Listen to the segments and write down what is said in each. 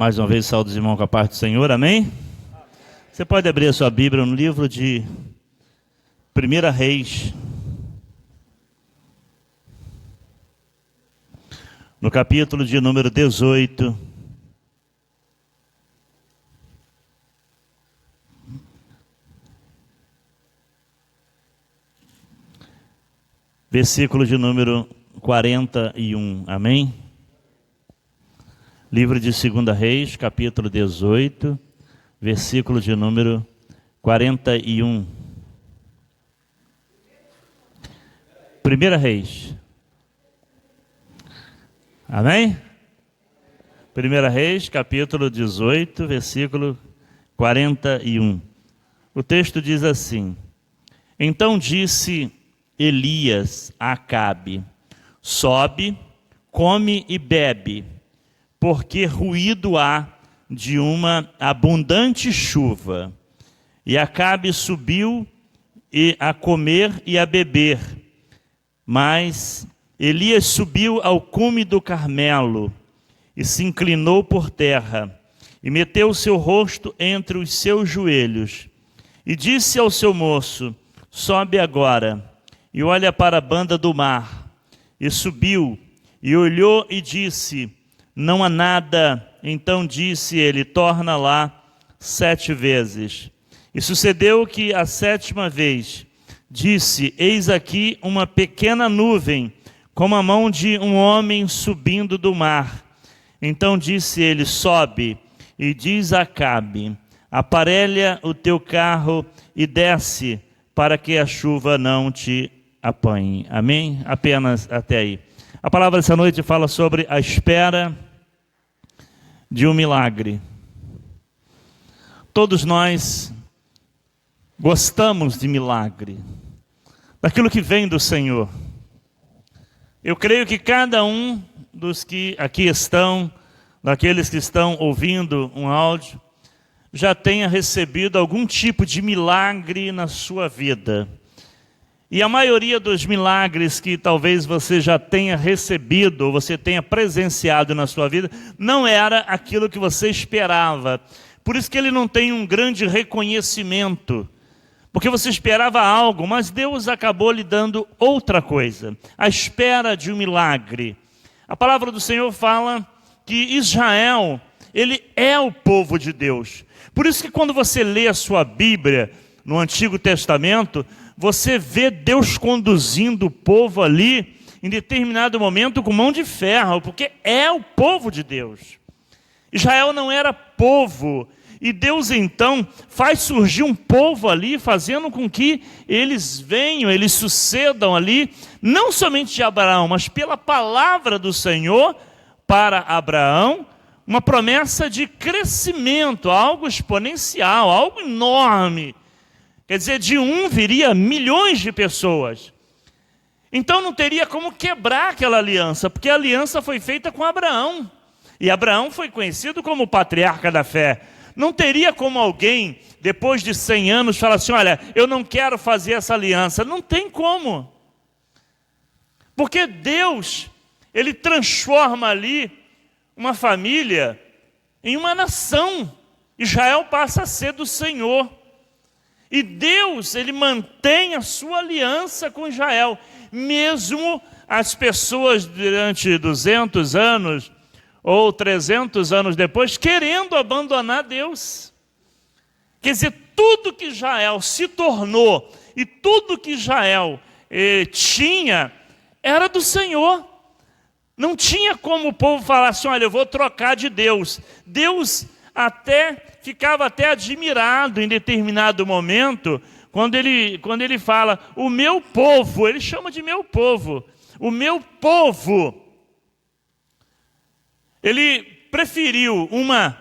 Mais uma vez, saúde os irmãos com a paz do Senhor, amém? Você pode abrir a sua Bíblia no livro de 1 Reis, no capítulo de número 18, versículo de número 41, amém? Livro de 2 Reis, capítulo 18, versículo de número 41. 1 Reis. Amém? 1 Reis, capítulo 18, versículo 41. O texto diz assim: Então disse Elias a Acabe: Sobe, come e bebe, porque ruído há de uma abundante chuva. E Acabe subiu a comer e a beber. Mas Elias subiu ao cume do Carmelo e se inclinou por terra e meteu o seu rosto entre os seus joelhos e disse ao seu moço: Sobe agora e olha para a banda do mar. E subiu e olhou e disse: Não há nada. Então disse ele: Torna lá 7 vezes. E sucedeu que a 7ª vez disse: Eis aqui uma pequena nuvem, como a mão de um homem subindo do mar. Então disse ele: Sobe e diz a Acabe: Aparelha o teu carro e desce, para que a chuva não te apanhe. Amém? Apenas até aí. A palavra dessa noite fala sobre a espera de um milagre. Todos nós gostamos de milagre, daquilo que vem do Senhor. Eu creio que cada um dos que aqui estão, daqueles que estão ouvindo um áudio, já tenha recebido algum tipo de milagre na sua vida. E a maioria dos milagres que talvez você já tenha recebido, ou você tenha presenciado na sua vida, não era aquilo que você esperava. Por isso que ele não tem um grande reconhecimento. Porque você esperava algo, mas Deus acabou lhe dando outra coisa. A espera de um milagre. A palavra do Senhor fala que Israel, ele é o povo de Deus. Por isso que quando você lê a sua Bíblia, no Antigo Testamento, você vê Deus conduzindo o povo ali, em determinado momento, com mão de ferro, porque é o povo de Deus. Israel não era povo, e Deus então faz surgir um povo ali, fazendo com que eles venham, eles sucedam ali, não somente de Abraão, mas pela palavra do Senhor para Abraão, uma promessa de crescimento, algo exponencial, algo enorme. Quer dizer, de um viria milhões de pessoas. Então não teria como quebrar aquela aliança, porque a aliança foi feita com Abraão. E Abraão foi conhecido como o patriarca da fé. Não teria como alguém, depois de 100 anos, falar assim: olha, eu não quero fazer essa aliança. Não tem como. Porque Deus, ele transforma ali uma família em uma nação. Israel passa a ser do Senhor. E Deus, ele mantém a sua aliança com Israel. Mesmo as pessoas durante 200 anos ou 300 anos depois, querendo abandonar Deus. Quer dizer, tudo que Israel se tornou e tudo que Israel tinha, era do Senhor. Não tinha como o povo falar assim: olha, eu vou trocar de Deus. Deus ficava até admirado em determinado momento, quando ele fala, o meu povo, ele chama de meu povo, o meu povo. Ele preferiu uma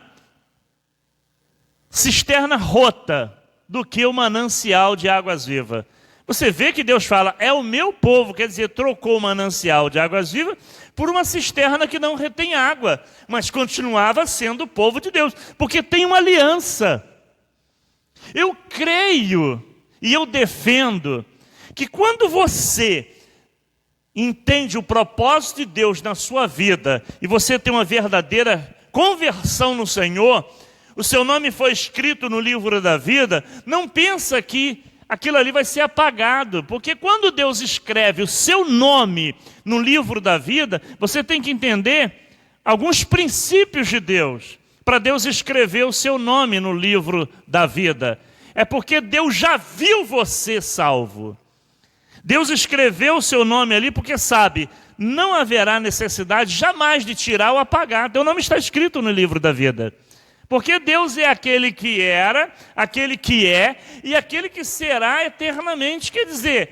cisterna rota do que o manancial de águas vivas. Você vê que Deus fala, é o meu povo, quer dizer, trocou o manancial de águas vivas por uma cisterna que não retém água, mas continuava sendo o povo de Deus, porque tem uma aliança. Eu creio e eu defendo que quando você entende o propósito de Deus na sua vida e você tem uma verdadeira conversão no Senhor, o seu nome foi escrito no livro da vida, não pensa que aquilo ali vai ser apagado, porque quando Deus escreve o seu nome no livro da vida, você tem que entender alguns princípios de Deus, para Deus escrever o seu nome no livro da vida. É porque Deus já viu você salvo. Deus escreveu o seu nome ali porque sabe, não haverá necessidade jamais de tirar ou apagar. Teu nome está escrito no livro da vida. Porque Deus é aquele que era, aquele que é e aquele que será eternamente. Quer dizer,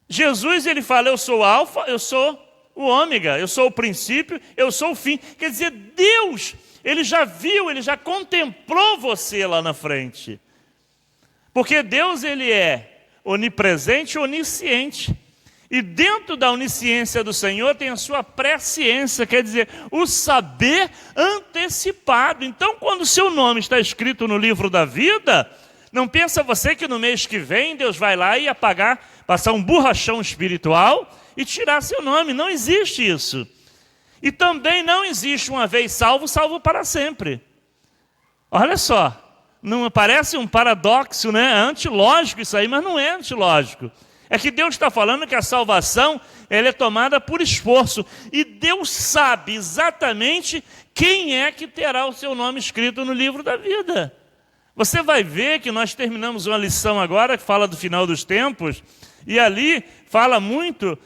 Jesus ele fala, eu sou o alfa, eu sou o ômega, eu sou o princípio, eu sou o fim. Quer dizer, Deus, ele já viu, ele já contemplou você lá na frente. Porque Deus ele é onipresente e onisciente. E dentro da onisciência do Senhor tem a sua presciência, quer dizer, o saber antecipado. Então, quando o seu nome está escrito no livro da vida, não pensa você que no mês que vem Deus vai lá e apagar, passar um borrachão espiritual e tirar seu nome. Não existe isso. E também não existe uma vez salvo, salvo para sempre. Olha só, não parece um paradoxo, né? É antilógico isso aí, mas não é antilógico. É que Deus está falando que a salvação ela é tomada por esforço. E Deus sabe exatamente quem é que terá o seu nome escrito no livro da vida. Você vai ver que nós terminamos uma lição agora que fala do final dos tempos. E ali fala muito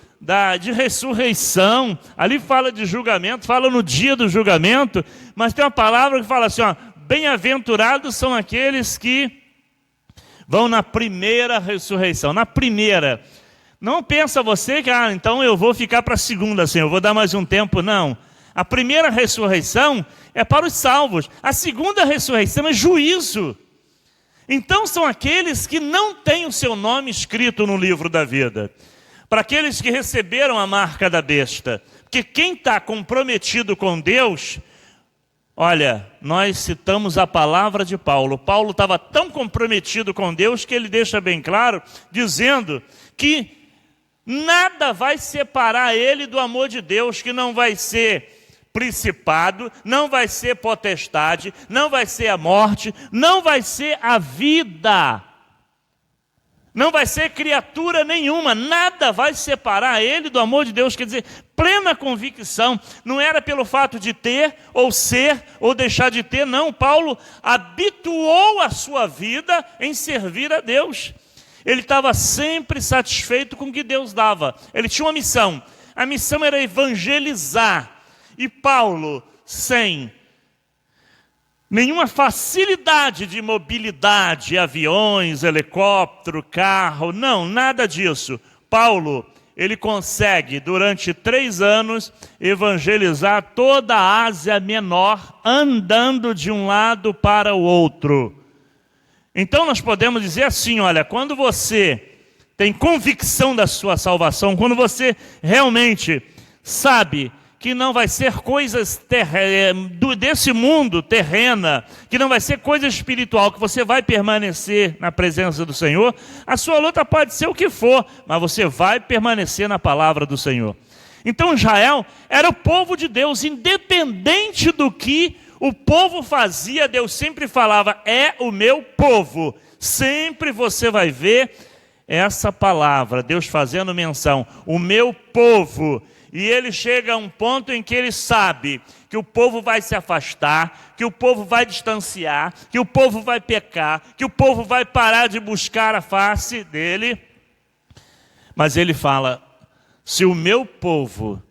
de ressurreição. Ali fala de julgamento, fala no dia do julgamento. Mas tem uma palavra que fala assim, ó, bem-aventurados são aqueles que vão na primeira ressurreição, na primeira. Não pensa você que, então eu vou ficar para a segunda, assim, eu vou dar mais um tempo. Não. A primeira ressurreição é para os salvos. A segunda ressurreição é juízo. Então são aqueles que não têm o seu nome escrito no livro da vida. Para aqueles que receberam a marca da besta. Porque quem está comprometido com Deus... Olha, nós citamos a palavra de Paulo. Paulo estava tão comprometido com Deus que ele deixa bem claro, dizendo que nada vai separar ele do amor de Deus, que não vai ser principado, não vai ser potestade, não vai ser a morte, não vai ser a vida. Não vai ser criatura nenhuma, nada vai separar ele do amor de Deus. Quer dizer, plena convicção, não era pelo fato de ter, ou ser, ou deixar de ter, não. Paulo habituou a sua vida em servir a Deus. Ele estava sempre satisfeito com o que Deus dava. Ele tinha uma missão, a missão era evangelizar. E Paulo, sem nenhuma facilidade de mobilidade, aviões, helicóptero, carro, não, nada disso. Paulo, ele consegue, durante 3 anos, evangelizar toda a Ásia Menor, andando de um lado para o outro. Então nós podemos dizer assim, olha, quando você tem convicção da sua salvação, quando você realmente sabe que não vai ser coisas desse mundo terrena, que não vai ser coisa espiritual, que você vai permanecer na presença do Senhor, a sua luta pode ser o que for, mas você vai permanecer na palavra do Senhor. Então Israel era o povo de Deus, independente do que o povo fazia, Deus sempre falava, é o meu povo. Sempre você vai ver essa palavra, Deus fazendo menção, o meu povo. E ele chega a um ponto em que ele sabe que o povo vai se afastar, que o povo vai distanciar, que o povo vai pecar, que o povo vai parar de buscar a face dele. Mas ele fala, se o meu povo,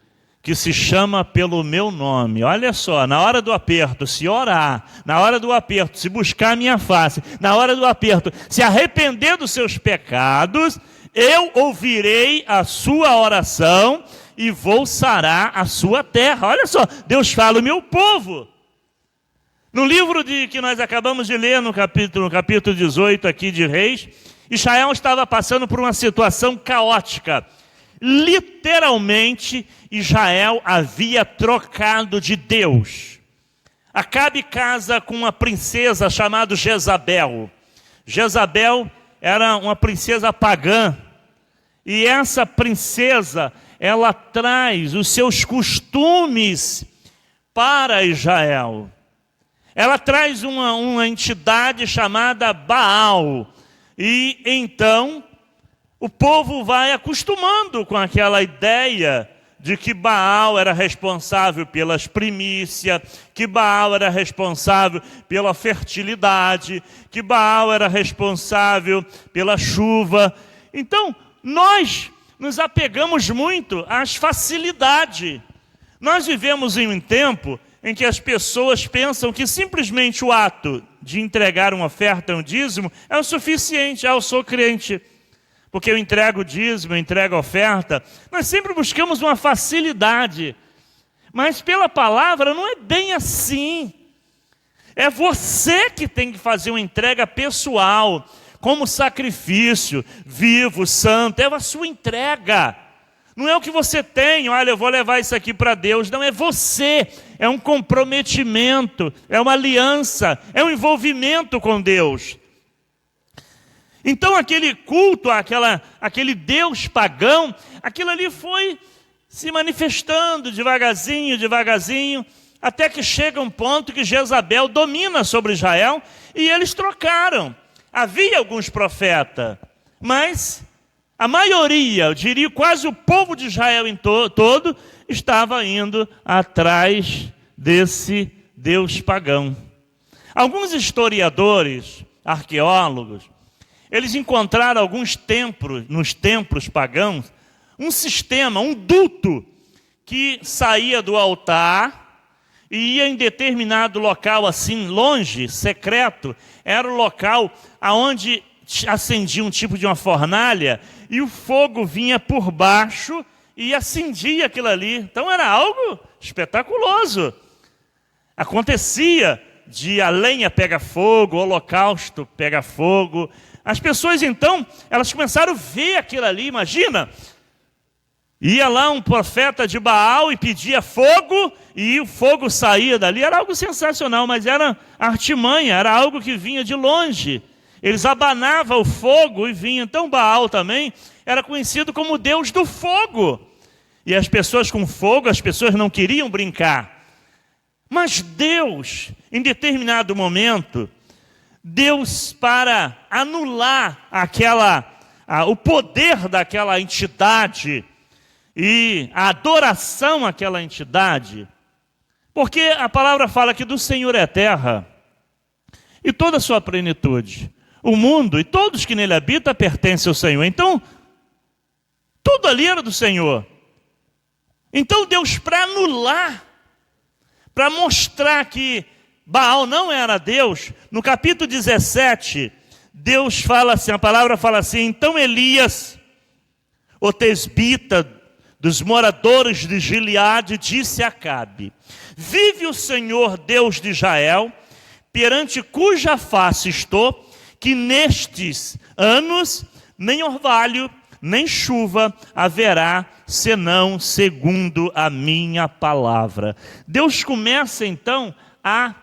que se chama pelo meu nome, olha só, na hora do aperto, se orar, na hora do aperto, se buscar a minha face, na hora do aperto, se arrepender dos seus pecados, eu ouvirei a sua oração e vou sarar a sua terra. Olha só, Deus fala, o meu povo. No livro que nós acabamos de ler, no capítulo 18 aqui de Reis, Israel estava passando por uma situação caótica. Literalmente, Israel havia trocado de Deus. Acabe casa com uma princesa chamada Jezabel. Jezabel era uma princesa pagã. E essa princesa, ela traz os seus costumes para Israel. Ela traz uma entidade chamada Baal. E então o povo vai acostumando com aquela ideia de que Baal era responsável pelas primícias, que Baal era responsável pela fertilidade, que Baal era responsável pela chuva. Então, nós nos apegamos muito às facilidades. Nós vivemos em um tempo em que as pessoas pensam que simplesmente o ato de entregar uma oferta, um dízimo, é o suficiente. Eu sou crente, porque eu entrego o dízimo, eu entrego a oferta. Nós sempre buscamos uma facilidade, mas pela palavra não é bem assim. É você que tem que fazer uma entrega pessoal, como sacrifício, vivo, santo. É a sua entrega. Não é o que você tem, olha, eu vou levar isso aqui para Deus. Não, é você. É um comprometimento, é uma aliança, é um envolvimento com Deus. Então aquele culto, aquele Deus pagão, aquilo ali foi se manifestando devagarzinho, até que chega um ponto que Jezabel domina sobre Israel e eles trocaram. Havia alguns profetas, mas a maioria, eu diria quase o povo de Israel todo, estava indo atrás desse Deus pagão. Alguns historiadores, arqueólogos, eles encontraram alguns templos, nos templos pagãos, um sistema, um duto, que saía do altar e ia em determinado local assim, longe, secreto. Era o local onde acendia um tipo de uma fornalha e o fogo vinha por baixo e acendia aquilo ali. Então era algo espetaculoso. Acontecia de a lenha pega fogo, o holocausto pega fogo. As pessoas então, elas começaram a ver aquilo ali, imagina. Ia lá um profeta de Baal e pedia fogo, e o fogo saía dali. Era algo sensacional, mas era artimanha, era algo que vinha de longe. Eles abanavam o fogo e vinha. Então Baal também era conhecido como o Deus do fogo. E as pessoas com fogo, as pessoas não queriam brincar. Mas Deus, em determinado momento, Deus, para anular o poder daquela entidade e a adoração àquela entidade, porque a palavra fala que do Senhor é a terra e toda a sua plenitude, o mundo e todos que nele habitam pertencem ao Senhor. Então, tudo ali era do Senhor. Então Deus, para anular, para mostrar que Baal não era Deus, no capítulo 17, Deus fala assim, a palavra fala assim: então Elias, o tesbita dos moradores de Gileade, disse a Acabe: vive o Senhor Deus de Israel, perante cuja face estou, que nestes anos nem orvalho, nem chuva haverá, senão segundo a minha palavra. Deus começa então a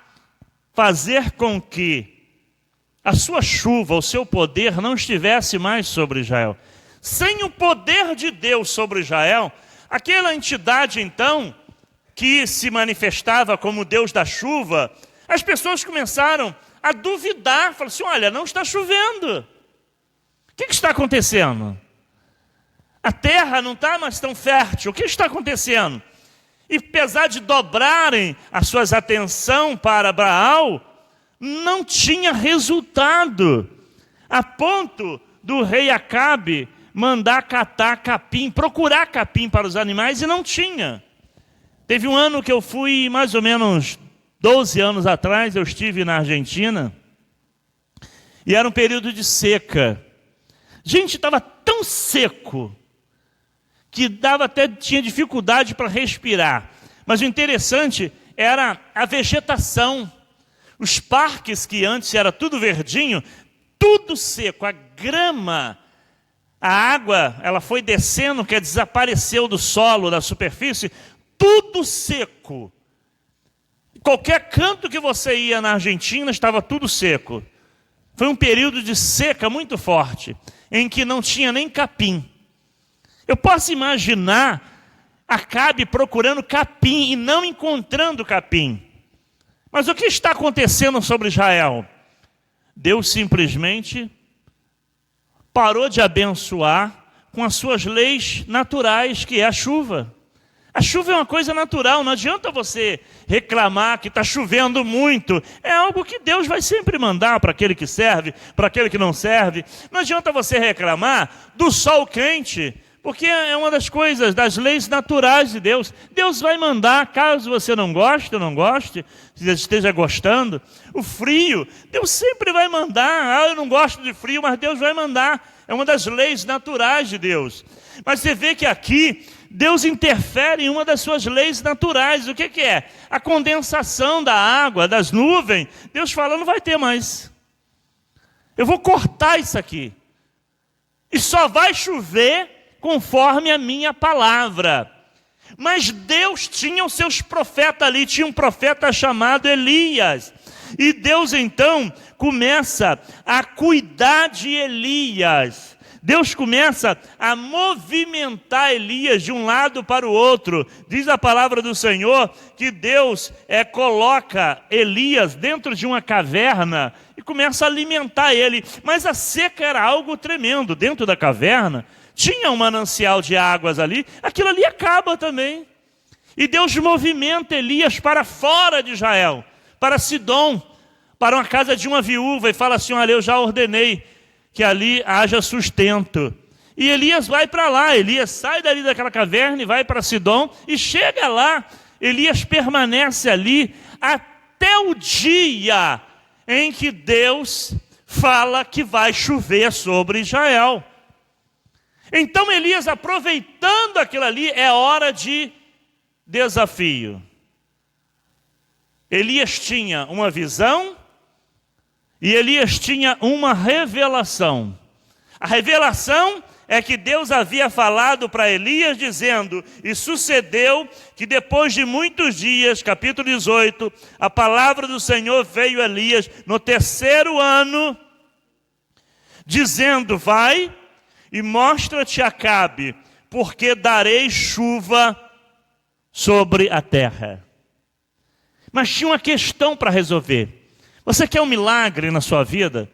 fazer com que a sua chuva, o seu poder não estivesse mais sobre Israel. Sem o poder de Deus sobre Israel, aquela entidade então, que se manifestava como Deus da chuva, as pessoas começaram a duvidar, falaram assim: olha, não está chovendo. O que está acontecendo? A terra não está mais tão fértil. O que está acontecendo? E apesar de dobrarem as suas atenções para Baal, não tinha resultado. A ponto do rei Acabe mandar catar capim, procurar capim para os animais, e não tinha. Teve um ano que eu fui, mais ou menos 12 anos atrás, eu estive na Argentina, e era um período de seca. Gente, estava tão seco que tinha dificuldade para respirar. Mas o interessante era a vegetação. Os parques, que antes era tudo verdinho, tudo seco. A grama, a água, ela foi descendo, que desapareceu do solo, da superfície, tudo seco. Qualquer canto que você ia na Argentina, estava tudo seco. Foi um período de seca muito forte, em que não tinha nem capim. Eu posso imaginar Acabe procurando capim e não encontrando capim. Mas o que está acontecendo sobre Israel? Deus simplesmente parou de abençoar com as suas leis naturais, que é a chuva. A chuva é uma coisa natural, não adianta você reclamar que está chovendo muito. É algo que Deus vai sempre mandar para aquele que serve, para aquele que não serve. Não adianta você reclamar do sol quente, porque é uma das coisas, das leis naturais de Deus. Deus vai mandar, caso você não goste ou não goste, se esteja gostando. O frio, Deus sempre vai mandar. Eu não gosto de frio, mas Deus vai mandar. É uma das leis naturais de Deus. Mas você vê que aqui Deus interfere em uma das suas leis naturais. O que é? A condensação da água, das nuvens. Deus fala, não vai ter mais. Eu vou cortar isso aqui. E só vai chover conforme a minha palavra. Mas Deus tinha os seus profetas ali. Tinha um profeta chamado Elias. E Deus então começa a cuidar de Elias. Deus começa a movimentar Elias de um lado para o outro. Diz a palavra do Senhor que Deus coloca Elias dentro de uma caverna e começa a alimentar ele. Mas a seca era algo tremendo. Dentro da caverna tinha um manancial de águas ali. Aquilo ali acaba também. E Deus movimenta Elias para fora de Israel, para Sidom, para uma casa de uma viúva, e fala assim, olha, eu já ordenei que ali haja sustento. E Elias vai para lá, Elias sai dali daquela caverna e vai para Sidom, e chega lá, Elias permanece ali até o dia em que Deus fala que vai chover sobre Israel. Então Elias, aproveitando aquilo ali, é hora de desafio. Elias tinha uma visão, e Elias tinha uma revelação. A revelação é que Deus havia falado para Elias dizendo, e sucedeu que depois de muitos dias, capítulo 18, a palavra do Senhor veio a Elias no 3º ano, dizendo, vai e mostra-te a Acabe, porque darei chuva sobre a terra. Mas tinha uma questão para resolver. Você quer um milagre na sua vida?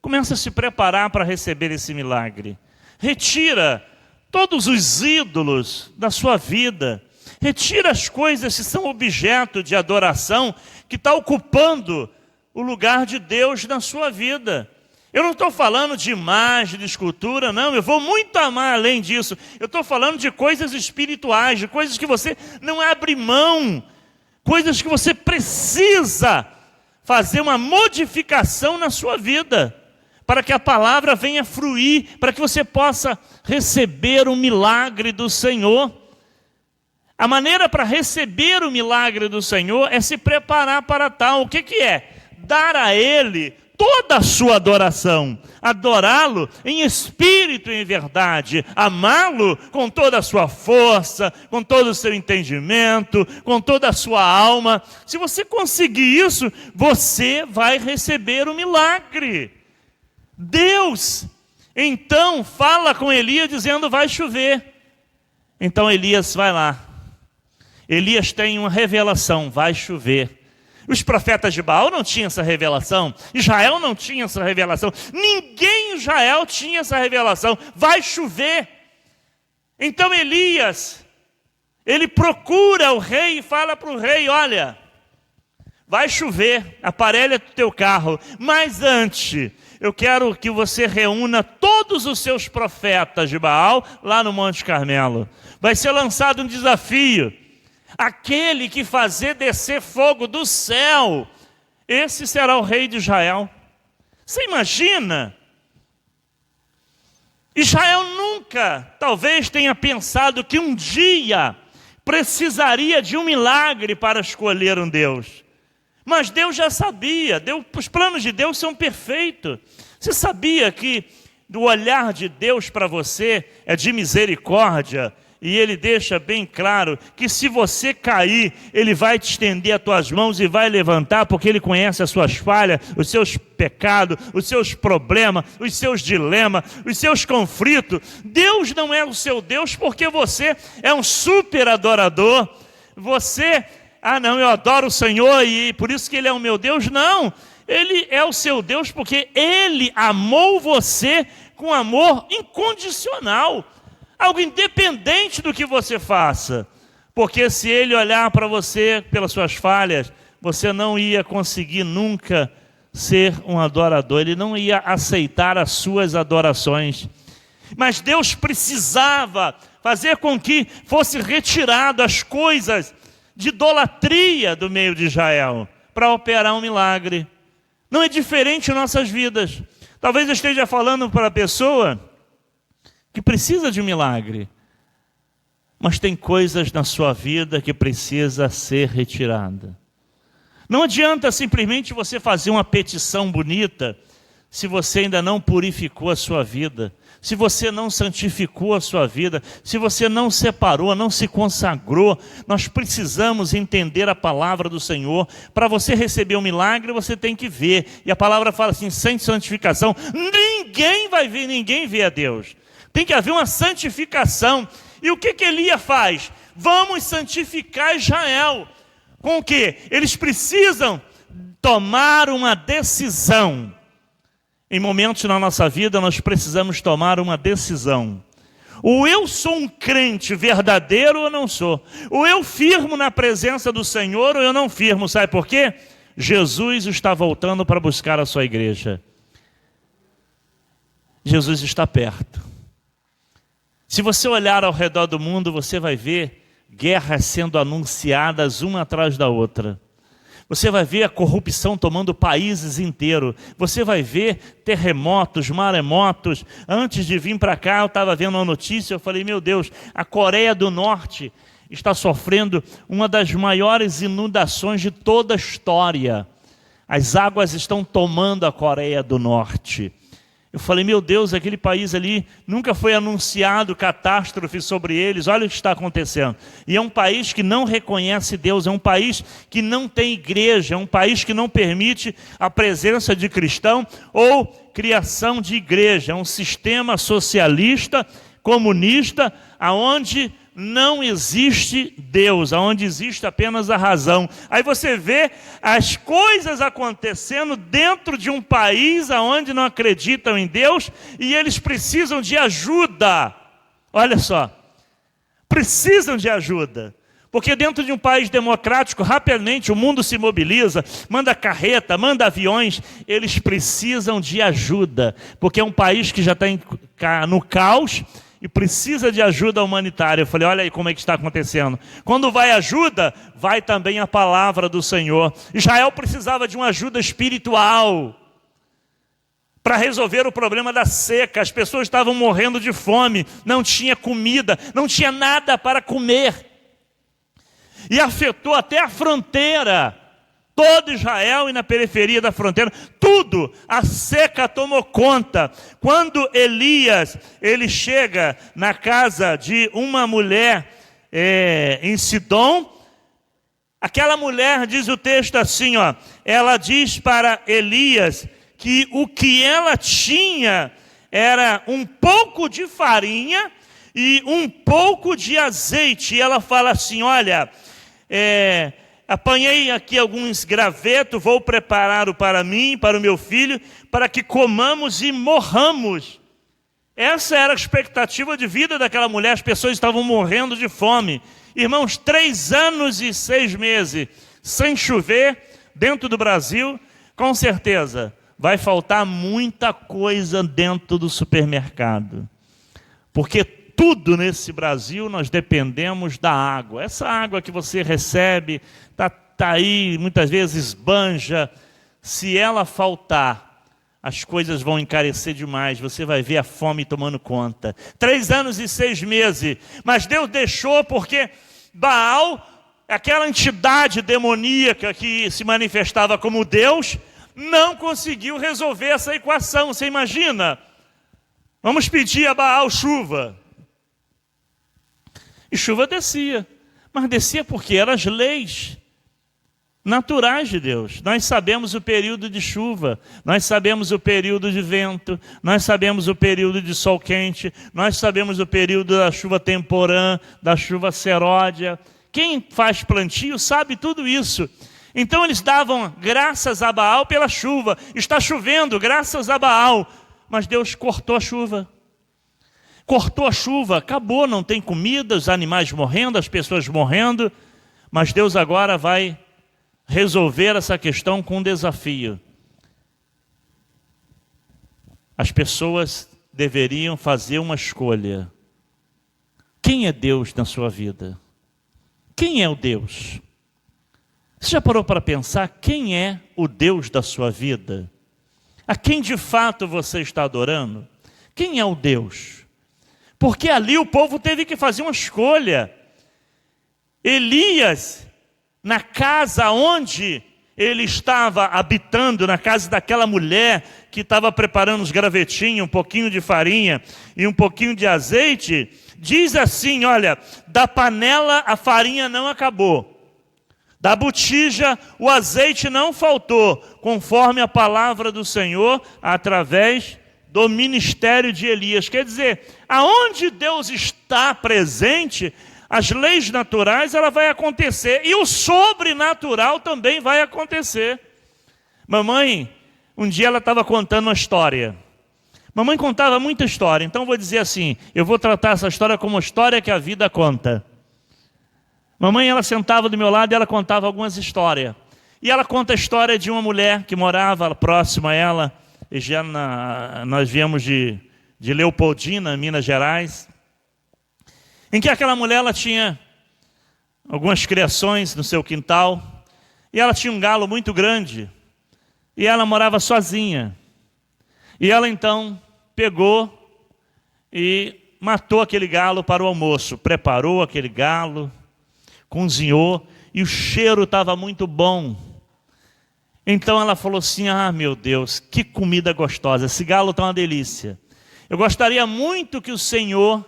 Começa a se preparar para receber esse milagre. Retira todos os ídolos da sua vida. Retira as coisas que são objeto de adoração, que está ocupando o lugar de Deus na sua vida. Eu não estou falando de imagem, de escultura, não. Eu vou muito amar além disso. Eu estou falando de coisas espirituais, de coisas que você não abre mão. Coisas que você precisa fazer uma modificação na sua vida, para que a palavra venha fruir, para que você possa receber o milagre do Senhor. A maneira para receber o milagre do Senhor é se preparar para tal. O que é? Dar a Ele toda a sua adoração, adorá-lo em espírito e em verdade, amá-lo com toda a sua força, com todo o seu entendimento, com toda a sua alma. Se você conseguir isso, você vai receber o milagre. Deus, então, fala com Elias dizendo, vai chover. Então Elias vai lá. Elias tem uma revelação, vai chover. Os profetas de Baal não tinham essa revelação. Israel não tinha essa revelação. Ninguém em Israel tinha essa revelação. Vai chover. Então Elias, ele procura o rei e fala para o rei, olha, vai chover, aparelha o teu carro. Mas antes, eu quero que você reúna todos os seus profetas de Baal lá no Monte Carmelo. Vai ser lançado um desafio. Aquele que fazer descer fogo do céu, esse será o rei de Israel. Você imagina? Israel nunca, talvez, tenha pensado que um dia precisaria de um milagre para escolher um Deus. Mas Deus já sabia, os planos de Deus são perfeitos. Você sabia que o olhar de Deus para você é de misericórdia, e ele deixa bem claro que se você cair, ele vai te estender as tuas mãos e vai levantar, porque ele conhece as suas falhas, os seus pecados, os seus problemas, os seus dilemas, os seus conflitos. Deus não é o seu Deus porque você é um super adorador. Você, não, eu adoro o Senhor e por isso que ele é o meu Deus. Não, ele é o seu Deus porque ele amou você com amor incondicional. Algo independente do que você faça. Porque se ele olhar para você pelas suas falhas, você não ia conseguir nunca ser um adorador. Ele não ia aceitar as suas adorações. Mas Deus precisava fazer com que fosse retirado as coisas de idolatria do meio de Israel para operar um milagre. Não é diferente em nossas vidas. Talvez eu esteja falando para a pessoa que precisa de um milagre, mas tem coisas na sua vida que precisa ser retirada. Não adianta simplesmente você fazer uma petição bonita se você ainda não purificou a sua vida, se você não santificou a sua vida, se você não separou, não se consagrou. Nós precisamos entender a palavra do Senhor. Para você receber um milagre, você tem que ver. E a palavra fala assim, sem santificação, ninguém vai ver, ninguém vê a Deus. Tem que haver uma santificação. E o que Elias faz? Vamos santificar Israel. Com o quê? Eles precisam tomar uma decisão. Em momentos na nossa vida, nós precisamos tomar uma decisão. Ou eu sou um crente verdadeiro ou não sou. Ou eu firmo na presença do Senhor ou eu não firmo. Sabe por quê? Jesus está voltando para buscar a sua igreja. Jesus está perto. Se você olhar ao redor do mundo, você vai ver guerras sendo anunciadas uma atrás da outra. Você vai ver a corrupção tomando países inteiros. Você vai ver terremotos, maremotos. Antes de vir para cá, eu estava vendo uma notícia, eu falei, meu Deus, a Coreia do Norte está sofrendo uma das maiores inundações de toda a história. As águas estão tomando a Coreia do Norte. Eu falei, meu Deus, aquele país ali, nunca foi anunciado catástrofe sobre eles, olha o que está acontecendo. E é um país que não reconhece Deus, é um país que não tem igreja, é um país que não permite a presença de cristão ou criação de igreja. É um sistema socialista, comunista, onde não existe Deus, onde existe apenas a razão. Aí você vê as coisas acontecendo dentro de um país onde não acreditam em Deus e eles precisam de ajuda. Olha só, precisam de ajuda. Porque dentro de um país democrático, rapidamente o mundo se mobiliza, manda carreta, manda aviões, eles precisam de ajuda. Porque é um país que já está no caos, e precisa de ajuda humanitária. Eu falei, olha aí como é que está acontecendo. Quando vai ajuda, vai também a palavra do Senhor. Israel precisava de uma ajuda espiritual para resolver o problema da seca. As pessoas estavam morrendo de fome, não tinha comida, não tinha nada para comer. E afetou até a fronteira. Todo Israel e na periferia da fronteira, tudo, a seca tomou conta. Quando Elias, ele chega na casa de uma mulher em Sidom, aquela mulher, diz o texto assim, ela diz para Elias que o que ela tinha era um pouco de farinha e um pouco de azeite. E ela fala assim, olha, apanhei aqui alguns gravetos, vou preparar para mim, para o meu filho, para que comamos e morramos. Essa era a expectativa de vida daquela mulher, as pessoas estavam morrendo de fome. Irmãos, 3 anos e 6 meses sem chover dentro do Brasil, com certeza vai faltar muita coisa dentro do supermercado. Porque tudo nesse Brasil nós dependemos da água. Essa água que você recebe, tá aí, muitas vezes esbanja. Se ela faltar, as coisas vão encarecer demais. Você vai ver a fome tomando conta. 3 anos e 6 meses. Mas Deus deixou porque Baal, aquela entidade demoníaca que se manifestava como Deus, não conseguiu resolver essa equação. Você imagina? Vamos pedir a Baal chuva. E chuva descia. Mas descia porque eram as leis naturais de Deus. Nós sabemos o período de chuva, nós sabemos o período de vento, nós sabemos o período de sol quente, nós sabemos o período da chuva temporã, da chuva seródia. Quem faz plantio sabe tudo isso. Então eles davam graças a Baal pela chuva. Está chovendo, graças a Baal. Mas Deus cortou a chuva. Cortou a chuva, acabou, não tem comida, os animais morrendo, as pessoas morrendo. Mas Deus agora vai resolver essa questão com um desafio. As pessoas deveriam fazer uma escolha. Quem é Deus na sua vida? Quem é o Deus? Você já parou para pensar quem é o Deus da sua vida? A quem de fato você está adorando? Quem é o Deus? Porque ali o povo teve que fazer uma escolha. Elias, na casa onde ele estava habitando, na casa daquela mulher que estava preparando os gravetinhos, um pouquinho de farinha e um pouquinho de azeite, diz assim, olha, da panela a farinha não acabou. Da botija o azeite não faltou, conforme a palavra do Senhor, através do ministério de Elias. Quer dizer, aonde Deus está presente, as leis naturais ela vai acontecer, e o sobrenatural também vai acontecer. Mamãe, um dia ela estava contando uma história. Mamãe contava muita história, então vou dizer assim, eu vou tratar essa história como uma história que a vida conta. Mamãe, ela sentava do meu lado e ela contava algumas histórias. E ela conta a história de uma mulher que morava próxima a ela. E nós viemos de Leopoldina, Minas Gerais. Em que aquela mulher ela tinha algumas criações no seu quintal. E ela tinha um galo muito grande. E ela morava sozinha. E ela então pegou e matou aquele galo para o almoço. Preparou aquele galo, cozinhou, e o cheiro estava muito bom. Então ela falou assim, meu Deus, que comida gostosa, esse galo está uma delícia. Eu gostaria muito que o Senhor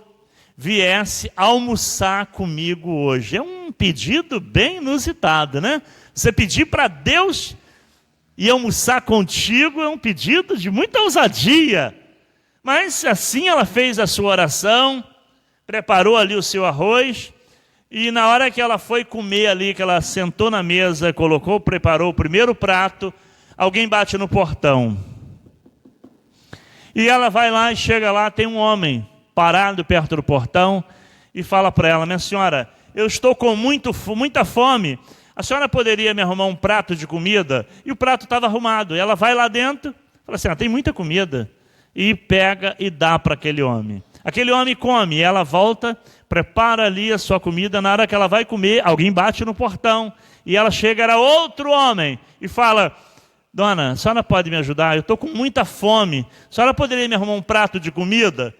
viesse almoçar comigo hoje. É um pedido bem inusitado, né? Você pedir para Deus ir almoçar contigo é um pedido de muita ousadia. Mas assim ela fez a sua oração, preparou ali o seu arroz, e na hora que ela foi comer ali, que ela sentou na mesa, preparou o primeiro prato, alguém bate no portão. E ela vai lá e chega lá, tem um homem parado perto do portão e fala para ela, minha senhora, eu estou com muita fome, a senhora poderia me arrumar um prato de comida? E o prato estava arrumado. Ela vai lá dentro, fala assim, tem muita comida, e pega e dá para aquele homem. Aquele homem come, e ela volta, prepara ali a sua comida. Na hora que ela vai comer, alguém bate no portão, e ela chega, era outro homem, e fala, dona, a senhora pode me ajudar? Eu estou com muita fome, a senhora poderia me arrumar um prato de comida?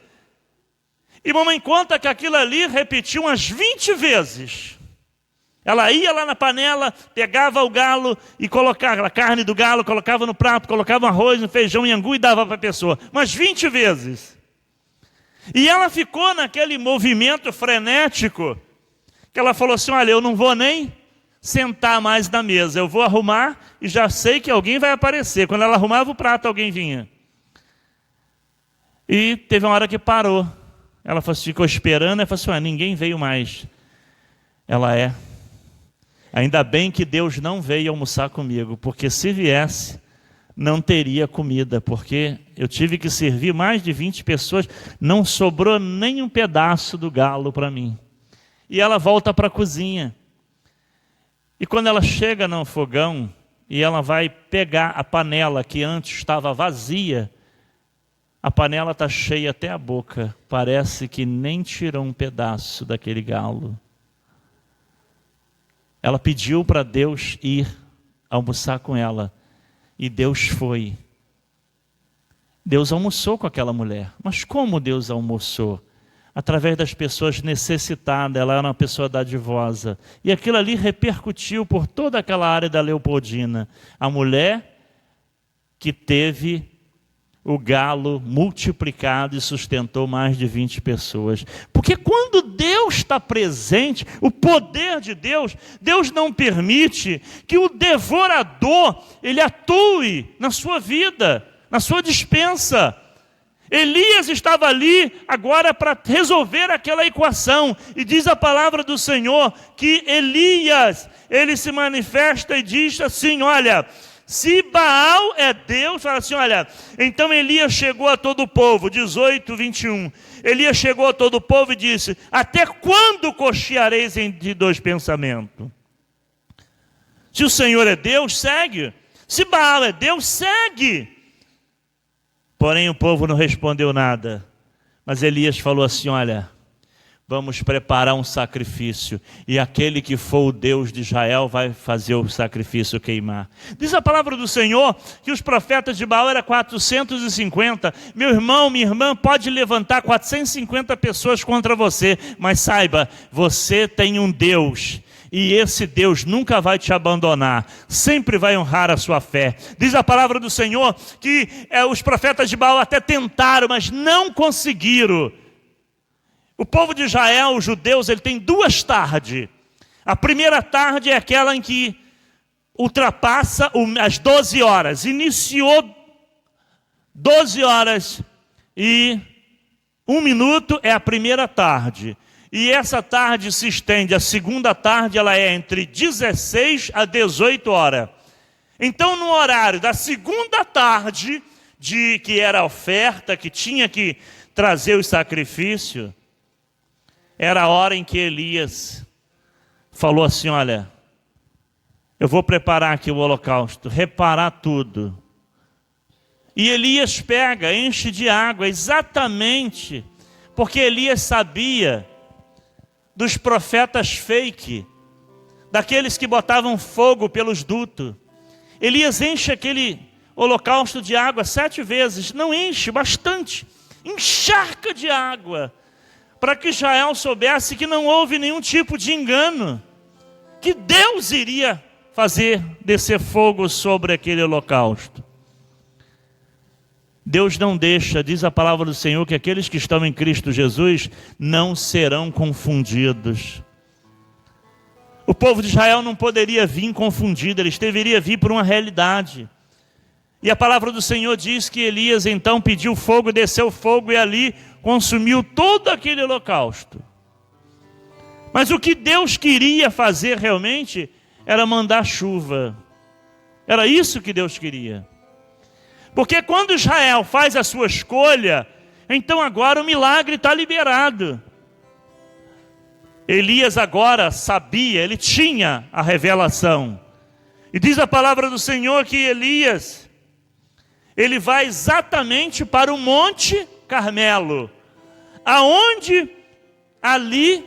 E mamãe conta que aquilo ali repetiu umas 20 vezes. Ela ia lá na panela, pegava o galo e colocava a carne do galo, colocava no prato, colocava um arroz, um feijão e angu e dava para a pessoa. Umas 20 vezes. E ela ficou naquele movimento frenético, que ela falou assim, olha, eu não vou nem sentar mais na mesa, eu vou arrumar e já sei que alguém vai aparecer. Quando ela arrumava o prato, alguém vinha. E teve uma hora que parou. Ela ficou esperando, e falou assim, ninguém veio mais. Ela ainda bem que Deus não veio almoçar comigo, porque se viesse, não teria comida, porque eu tive que servir mais de 20 pessoas, não sobrou nem um pedaço do galo para mim. E ela volta para a cozinha. E quando ela chega no fogão, e ela vai pegar a panela que antes estava vazia, a panela está cheia até a boca, parece que nem tirou um pedaço daquele galo. Ela pediu para Deus ir almoçar com ela. E Deus foi. Deus almoçou com aquela mulher. Mas como Deus almoçou? Através das pessoas necessitadas. Ela era uma pessoa dadivosa. E aquilo ali repercutiu por toda aquela área da Leopoldina. A mulher que teve o galo multiplicado e sustentou mais de 20 pessoas. Porque quando Deus Deus está presente, o poder de Deus. Deus não permite que o devorador ele atue na sua vida, na sua despensa. Elias estava ali agora para resolver aquela equação. E diz a palavra do Senhor que Elias, ele se manifesta e diz assim, olha, se Baal é Deus, fala assim, olha, então Elias chegou a todo o povo, 18, 21. Elias chegou a todo o povo e disse, até quando cocheareis entre dois pensamentos? Se o Senhor é Deus, segue. Se Baal é Deus, segue. Porém o povo não respondeu nada. Mas Elias falou assim, olha, vamos preparar um sacrifício, e aquele que for o Deus de Israel vai fazer o sacrifício queimar. Diz a palavra do Senhor que os profetas de Baal eram 450. Meu irmão, minha irmã, pode levantar 450 pessoas contra você, mas saiba, você tem um Deus, e esse Deus nunca vai te abandonar, sempre vai honrar a sua fé. Diz a palavra do Senhor que os profetas de Baal até tentaram, mas não conseguiram. O povo de Israel, os judeus, ele tem duas tardes. A primeira tarde é aquela em que ultrapassa as 12 horas. Iniciou 12 horas e 1 minuto é a primeira tarde. E essa tarde se estende, a segunda tarde ela é entre 16 a 18 horas. Então no horário da segunda tarde, que era a oferta, que tinha que trazer o sacrifício, era a hora em que Elias falou assim, olha, eu vou preparar aqui o holocausto, reparar tudo. E Elias pega, enche de água, exatamente, porque Elias sabia dos profetas fake, daqueles que botavam fogo pelos dutos. Elias enche aquele holocausto de água 7 vezes, não enche, bastante, encharca de água, para que Israel soubesse que não houve nenhum tipo de engano, que Deus iria fazer descer fogo sobre aquele holocausto. Deus não deixa, diz a palavra do Senhor, que aqueles que estão em Cristo Jesus não serão confundidos. O povo de Israel não poderia vir confundido, eles deveriam vir por uma realidade. E a palavra do Senhor diz que Elias então pediu fogo, desceu fogo e ali consumiu todo aquele holocausto. Mas o que Deus queria fazer realmente era mandar chuva. Era isso que Deus queria. Porque quando Israel faz a sua escolha, então agora o milagre está liberado. Elias agora sabia, ele tinha a revelação. E diz a palavra do Senhor que Elias, ele vai exatamente para o Monte Carmelo, aonde ali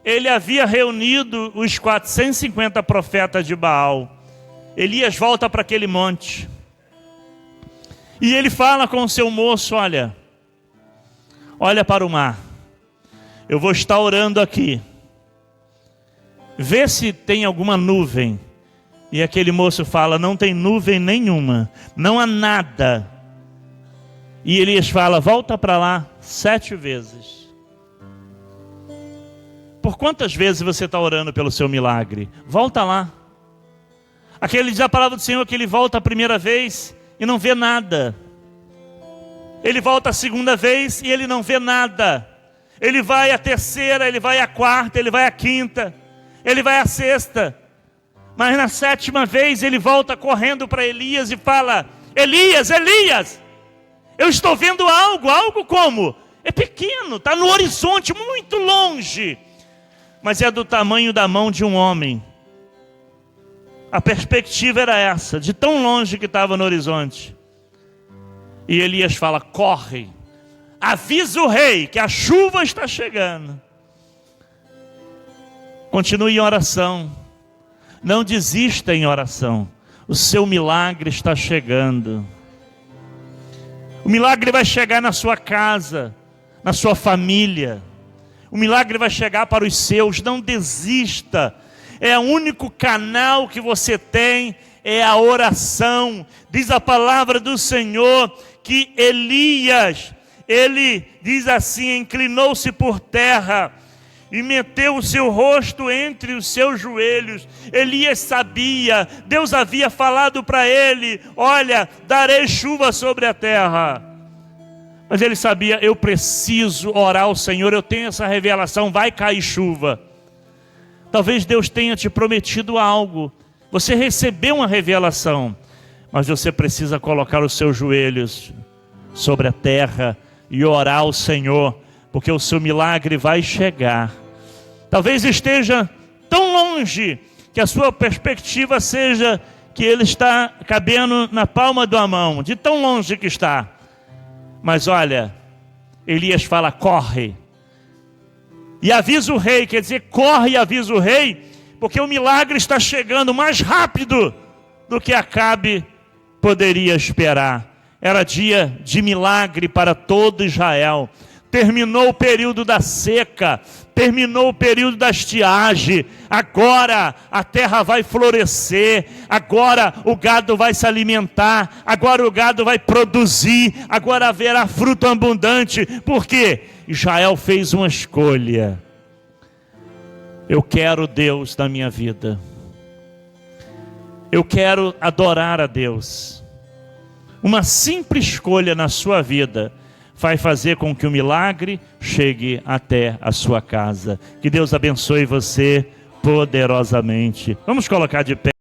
ele havia reunido os 450 profetas de Baal. Elias volta para aquele monte. E ele fala com o seu moço, olha para o mar. Eu vou estar orando aqui. Vê se tem alguma nuvem. E aquele moço fala, não tem nuvem nenhuma. Não há nada. E Elias fala, volta para lá 7 vezes. Por quantas vezes você está orando pelo seu milagre? Volta lá. Aquele diz a palavra do Senhor que ele volta a primeira vez e não vê nada. Ele volta a segunda vez e ele não vê nada. Ele vai a terceira, ele vai a quarta, ele vai a quinta, ele vai a sexta. Mas na 7ª vez ele volta correndo para Elias e fala, Elias, Elias, eu estou vendo algo como? É pequeno, está no horizonte, muito longe. Mas é do tamanho da mão de um homem. A perspectiva era essa, de tão longe que estava no horizonte. E Elias fala, corre, avisa o rei que a chuva está chegando. Continue em oração, não desista em oração, o seu milagre está chegando. O milagre vai chegar na sua casa, na sua família, o milagre vai chegar para os seus, não desista. É o único canal que você tem, é a oração. Diz a palavra do Senhor que Elias, ele diz assim, inclinou-se por terra e meteu o seu rosto entre os seus joelhos. Elias sabia, Deus havia falado para ele: olha, darei chuva sobre a terra. Mas ele sabia: eu preciso orar ao Senhor, eu tenho essa revelação, vai cair chuva. Talvez Deus tenha te prometido algo, você recebeu uma revelação, mas você precisa colocar os seus joelhos sobre a terra e orar ao Senhor, porque o seu milagre vai chegar. Talvez esteja tão longe que a sua perspectiva seja que ele está cabendo na palma da mão, de tão longe que está. Mas olha, Elias fala: corre e avisa o rei, quer dizer, corre e avisa o rei, porque o milagre está chegando mais rápido do que Acabe poderia esperar. Era dia de milagre para todo Israel. Terminou o período da seca, terminou o período da estiagem. Agora a terra vai florescer, agora o gado vai se alimentar, agora o gado vai produzir, agora haverá fruto abundante. Por quê? Israel fez uma escolha. Eu quero Deus na minha vida. Eu quero adorar a Deus. Uma simples escolha na sua vida vai fazer com que o milagre chegue até a sua casa. Que Deus abençoe você poderosamente. Vamos colocar de pé.